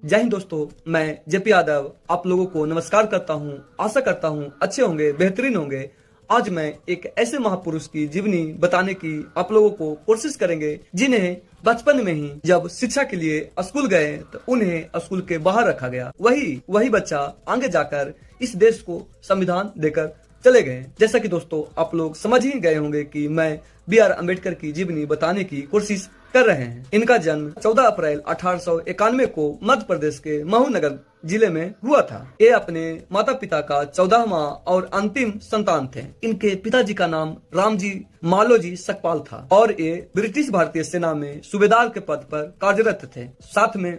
जय हिंद दोस्तों, मैं जेपी यादव आप लोगों को नमस्कार करता हूं। आशा करता हूं अच्छे होंगे, बेहतरीन होंगे। आज मैं एक ऐसे महापुरुष की जीवनी बताने की आप लोगों को कोशिश करेंगे जिन्हें बचपन में ही जब शिक्षा के लिए स्कूल गए तो उन्हें स्कूल के बाहर रखा गया। वही बच्चा आगे जाकर इस देश को संविधान देकर चले गए। जैसा कि दोस्तों आप लोग समझ ही गए होंगे कि मैं B.R. अम्बेडकर की जीवनी बताने की कोशिश कर रहे हैं। इनका जन्म 14 अप्रैल 1891 को मध्य प्रदेश के महू नगर जिले में हुआ था। ये अपने माता पिता का 14वां और अंतिम संतान थे। इनके पिताजी का नाम रामजी मालोजी सकपाल था और ये ब्रिटिश भारतीय सेना में सूबेदार के पद पर कार्यरत थे। साथ में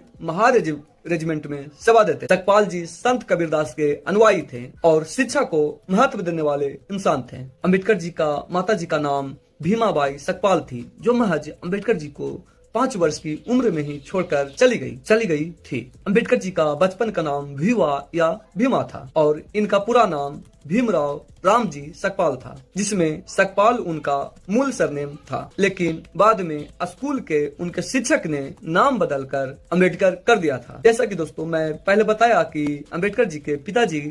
रेजिमेंट में सेवा देते। सकपाल जी संत कबीरदास के अनुयायी थे और शिक्षा को महत्व देने वाले इंसान थे। अम्बेडकर जी का माता जी का नाम भीमाबाई सकपाल थी, जो महज अम्बेडकर जी को 5 वर्ष की उम्र में ही छोड़कर चली गई थी। अम्बेडकर जी का बचपन का नाम भीवा या भीमा था और इनका पूरा नाम भीमराव रामजी सकपाल था, जिसमें सकपाल उनका मूल सरनेम था। लेकिन बाद में स्कूल के उनके शिक्षक ने नाम बदलकर अम्बेडकर कर दिया था। जैसा कि दोस्तों मैं पहले बताया कि अम्बेडकर जी के पिताजी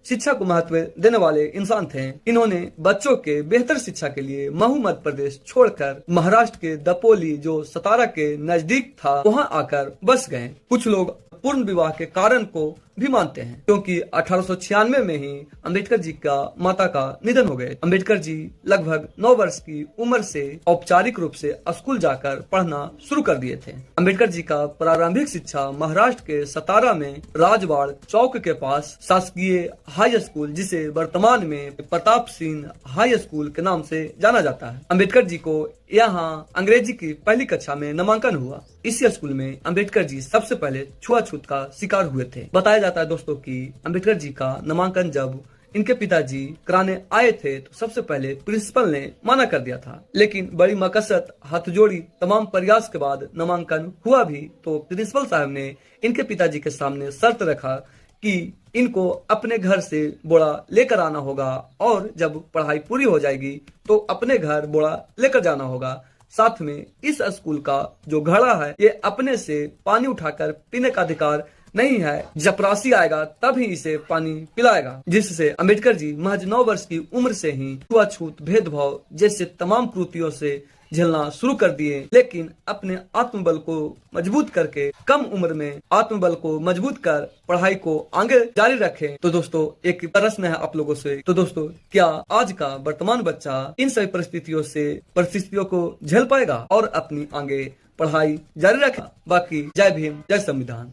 शिक्षा को महत्व देने वाले इंसान थे। इन्होंने बच्चों के बेहतर शिक्षा के लिए महू मध्य प्रदेश छोड़कर महाराष्ट्र के दपोली, जो सतारा के नजदीक था, वहां आकर बस गए। कुछ लोग पूर्ण विवाह के कारण को भी मानते हैं, क्योंकि 1896 में ही अम्बेडकर जी का माता का निधन हो गए। अम्बेडकर जी लगभग 9 वर्ष की उम्र से औपचारिक रूप से स्कूल जाकर पढ़ना शुरू कर दिए थे। अम्बेडकर जी का प्रारंभिक शिक्षा महाराष्ट्र के सतारा में राजवाड़ चौक के पास शासकीय हाई स्कूल, जिसे वर्तमान में प्रताप सिंह हाई स्कूल के नाम से जाना जाता है। अम्बेडकर जी को यहाँ अंग्रेजी की पहली कक्षा में नामांकन हुआ। इसी स्कूल में अम्बेडकर जी सबसे पहले छुआछूत का शिकार हुए थे। बताया जाता है दोस्तों कि अम्बेडकर जी का नामांकन जब इनके पिताजी कराने आए थे तो सबसे पहले प्रिंसिपल ने मना कर दिया था, लेकिन बड़ी मकसद हथजोड़ी तमाम प्रयास के बाद नामांकन हुआ भी। तो प्रिंसिपल साहब ने इनके पिताजी के सामने शर्त रखा कि इनको अपने घर से बोरा लेकर आना होगा और जब पढ़ाई पूरी हो जाएगी तो अपने घर बोरा लेकर जाना होगा। साथ में इस स्कूल का जो घड़ा है ये अपने से पानी उठाकर पीने का अधिकार नहीं है, चपरासी आएगा तभी इसे पानी पिलाएगा। जिससे अम्बेडकर जी महज 9 वर्ष की उम्र से ही छुआछूत, भेदभाव जैसे तमाम कृतियों से झेलना शुरू कर दिए। लेकिन अपने आत्मबल को मजबूत करके, कम उम्र में आत्मबल को मजबूत कर पढ़ाई को आगे जारी रखें। तो दोस्तों एक प्रश्न है आप लोगों से, तो दोस्तों क्या आज का वर्तमान बच्चा इन सभी परिस्थितियों को झेल पाएगा और अपनी आगे पढ़ाई जारी रखेगा? बाकी जय भीम, जय संविधान।